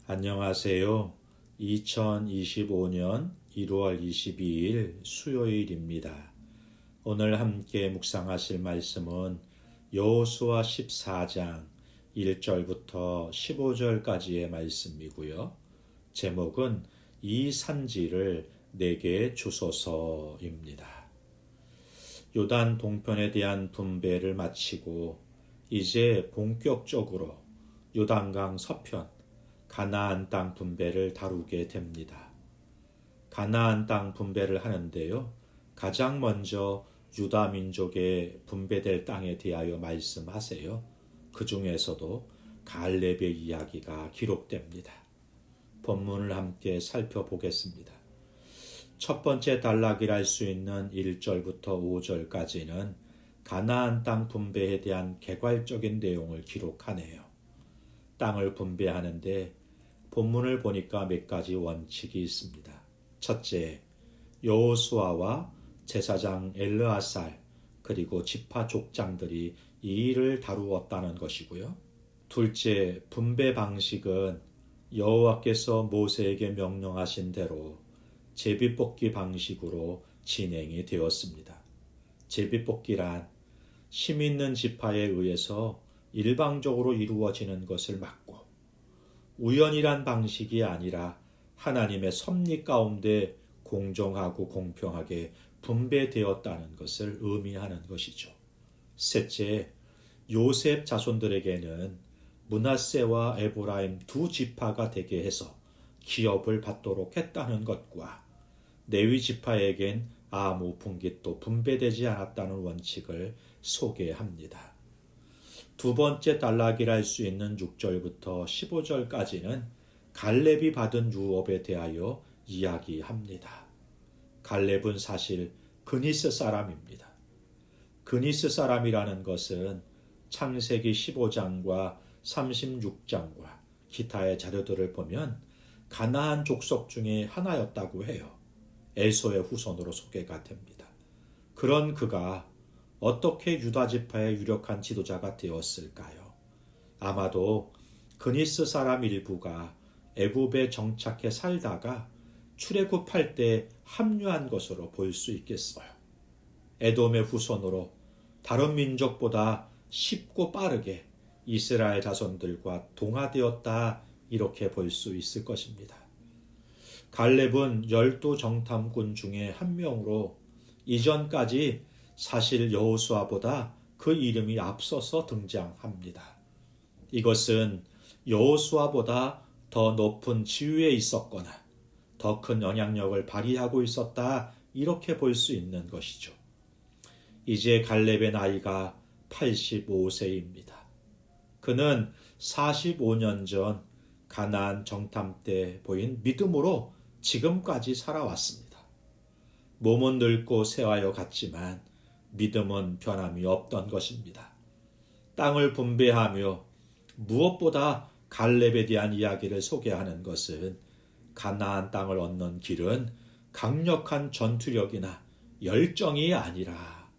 안녕하세요. 2025년 1월 22일 수요일입니다. 오늘 함께 묵상하실 말씀은 여호수아 14장 1절부터 15절까지의 말씀이고요. 제목은 이 산지를 내게 주소서입니다. 요단 동편에 대한 분배를 마치고 이제 본격적으로 요단강 서편 가나안 땅 분배를 다루게 됩니다. 가나안 땅 분배를 하는데요. 가장 먼저 유다 민족의 분배될 땅에 대하여 말씀하세요. 그 중에서도 갈렙의 이야기가 기록됩니다. 본문을 함께 살펴보겠습니다. 첫 번째 단락이라 할 수 있는 1절부터 5절까지는 가나안 땅 분배에 대한 개괄적인 내용을 기록하네요. 땅을 분배하는데 본문을 보니까 몇 가지 원칙이 있습니다. 첫째, 여호수아와 제사장 엘르아살 그리고 지파 족장들이 이 일을 다루었다는 것이고요. 둘째, 분배 방식은 여호와께서 모세에게 명령하신 대로 제비뽑기 방식으로 진행이 되었습니다. 제비뽑기란 힘 있는 지파에 의해서 일방적으로 이루어지는 것을 막고 우연이란 방식이 아니라 하나님의 섭리 가운데 공정하고 공평하게 분배되었다는 것을 의미하는 것이죠. 셋째, 요셉 자손들에게는 므낫세와 에브라임 두 지파가 되게 해서 기업을 받도록 했다는 것과 레위 지파에겐 아무 분깃도 분배되지 않았다는 원칙을 소개합니다. 두 번째 단락이라 할 수 있는 6절부터 15절까지는 갈렙이 받은 유업에 대하여 이야기합니다. 갈렙은 사실 그니스 사람입니다. 그니스 사람이라는 것은 창세기 15장과 36장과 기타의 자료들을 보면 가나안 족속 중에 하나였다고 해요. 에서의 후손으로 소개가 됩니다. 그런 그가 어떻게 유다 지파의 유력한 지도자가 되었을까요? 아마도 그니스 사람 일부가 애굽에 정착해 살다가 출애굽할 때 합류한 것으로 볼 수 있겠어요. 에돔의 후손으로 다른 민족보다 쉽고 빠르게 이스라엘 자손들과 동화되었다 이렇게 볼 수 있을 것입니다. 갈렙은 12 정탐꾼 중에 한 명으로 이전까지 사실 여호수아보다 그 이름이 앞서서 등장합니다. 이것은 여호수아보다 더 높은 지위에 있었거나 더 큰 영향력을 발휘하고 있었다 이렇게 볼 수 있는 것이죠. 이제 갈렙의 나이가 85세입니다. 그는 45년 전 가나안 정탐 때 보인 믿음으로 지금까지 살아왔습니다. 몸은 늙고 쇠하여 갔지만 믿음은 변함이 없던 것입니다. 땅을 분배하며 무엇보다 갈렙에 대한 이야기를 소개하는 것은 가나안 땅을 얻는 길은 강력한 전투력이나 열정이 아니라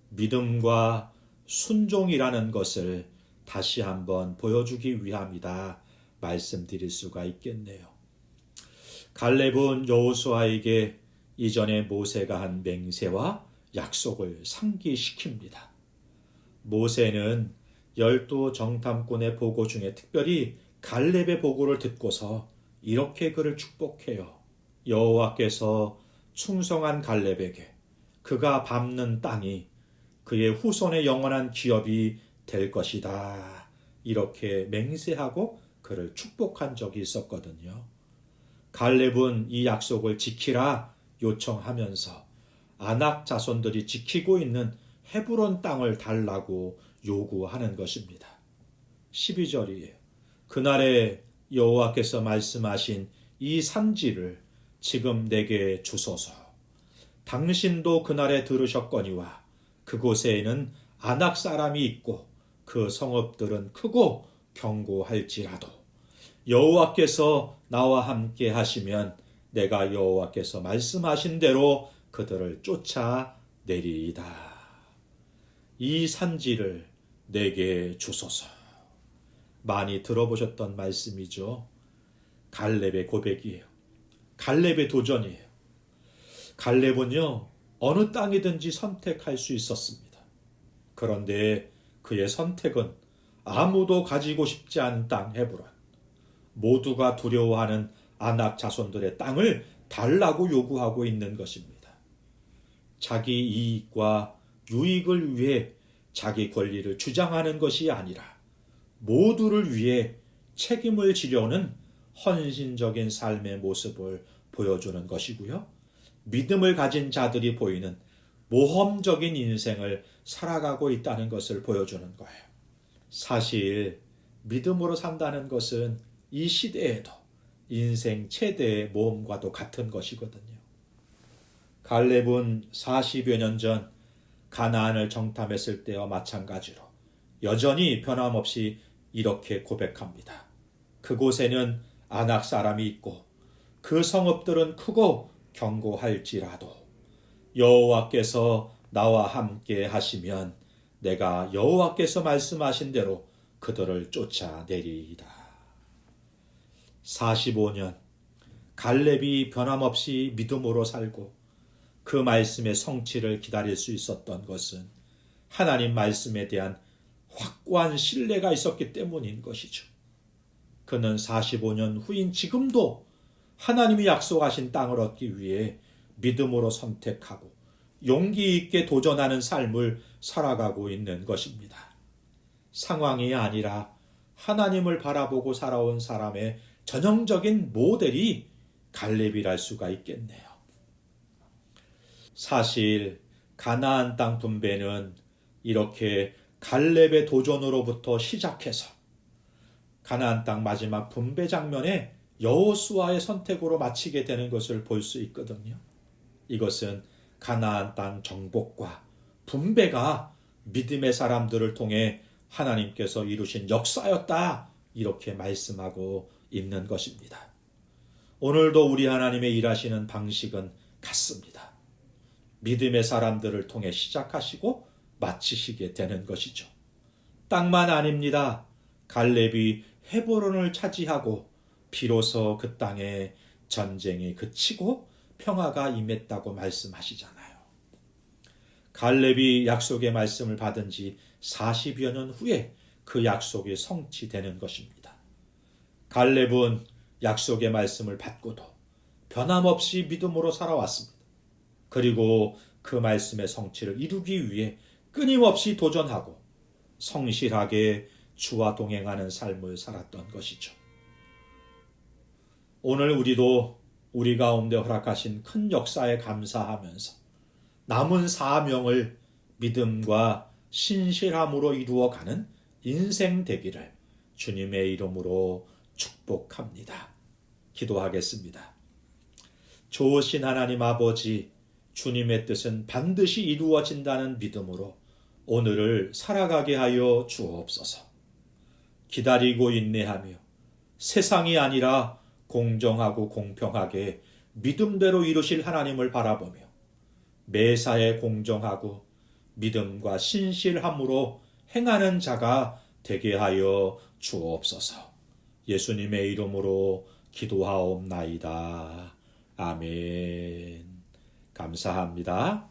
믿음과 순종이라는 것을 다시 한번 보여주기 위함이다 말씀드릴 수가 있겠네요. 갈렙은 여호수아에게 이전에 모세가 한 맹세와 약속을 상기시킵니다. 모세는 12 정탐꾼의 보고 중에 특별히 갈렙의 보고를 듣고서 이렇게 그를 축복해요. 여호와께서 충성한 갈렙에게 그가 밟는 땅이 그의 후손의 영원한 기업이 될 것이다. 이렇게 맹세하고 그를 축복한 적이 있었거든요. 갈렙은 이 약속을 지키라 요청하면서 아낙 자손들이 지키고 있는 헤브론 땅을 달라고 요구하는 것입니다. 12절이에요. 그날에 여호와께서 말씀하신 이 산지를 지금 내게 주소서. 당신도 그날에 들으셨거니와 그곳에는 아낙 사람이 있고 그 성읍들은 크고 견고할지라도 여호와께서 나와 함께 하시면 내가 여호와께서 말씀하신 대로 그들을 쫓아내리이다. 이 산지를 내게 주소서. 많이 들어보셨던 말씀이죠. 갈렙의 고백이에요. 갈렙의 도전이에요. 갈렙은요, 어느 땅이든지 선택할 수 있었습니다. 그런데 그의 선택은 아무도 가지고 싶지 않은 땅 헤브론, 모두가 두려워하는 아낙 자손들의 땅을 달라고 요구하고 있는 것입니다. 자기 이익과 유익을 위해 자기 권리를 주장하는 것이 아니라 모두를 위해 책임을 지려는 헌신적인 삶의 모습을 보여주는 것이고요. 믿음을 가진 자들이 보이는 모험적인 인생을 살아가고 있다는 것을 보여주는 거예요. 사실 믿음으로 산다는 것은 이 시대에도 인생 최대의 모험과도 같은 것이거든요. 갈렙은 40여 년 전 가나안을 정탐했을 때와 마찬가지로 여전히 변함없이 이렇게 고백합니다. 그곳에는 아낙 사람이 있고 그 성읍들은 크고 견고할지라도 여호와께서 나와 함께 하시면 내가 여호와께서 말씀하신 대로 그들을 쫓아내리이다. 45년 갈렙이 변함없이 믿음으로 살고 그 말씀의 성취를 기다릴 수 있었던 것은 하나님 말씀에 대한 확고한 신뢰가 있었기 때문인 것이죠. 그는 45년 후인 지금도 하나님이 약속하신 땅을 얻기 위해 믿음으로 선택하고 용기 있게 도전하는 삶을 살아가고 있는 것입니다. 상황이 아니라 하나님을 바라보고 살아온 사람의 전형적인 모델이 갈렙이랄 수가 있겠네요. 사실 가나안 땅 분배는 이렇게 갈렙의 도전으로부터 시작해서 가나안 땅 마지막 분배 장면에 여호수아의 선택으로 마치게 되는 것을 볼 수 있거든요. 이것은 가나안 땅 정복과 분배가 믿음의 사람들을 통해 하나님께서 이루신 역사였다, 이렇게 말씀하고 있는 것입니다. 오늘도 우리 하나님의 일하시는 방식은 같습니다. 믿음의 사람들을 통해 시작하시고 마치시게 되는 것이죠. 땅만 아닙니다. 갈렙이 헤브론을 차지하고 비로소 그 땅에 전쟁이 그치고 평화가 임했다고 말씀하시잖아요. 갈렙이 약속의 말씀을 받은 지 40여 년 후에 그 약속이 성취되는 것입니다. 갈렙은 약속의 말씀을 받고도 변함없이 믿음으로 살아왔습니다. 그리고 그 말씀의 성취를 이루기 위해 끊임없이 도전하고 성실하게 주와 동행하는 삶을 살았던 것이죠. 오늘 우리도 우리 가운데 허락하신 큰 역사에 감사하면서 남은 사명을 믿음과 신실함으로 이루어가는 인생 되기를 주님의 이름으로 축복합니다. 기도하겠습니다. 좋으신 하나님 아버지, 주님의 뜻은 반드시 이루어진다는 믿음으로 오늘을 살아가게 하여 주옵소서. 기다리고 인내하며 세상이 아니라 공정하고 공평하게 믿음대로 이루실 하나님을 바라보며 매사에 공정하고 믿음과 신실함으로 행하는 자가 되게 하여 주옵소서. 예수님의 이름으로 기도하옵나이다. 아멘. 감사합니다.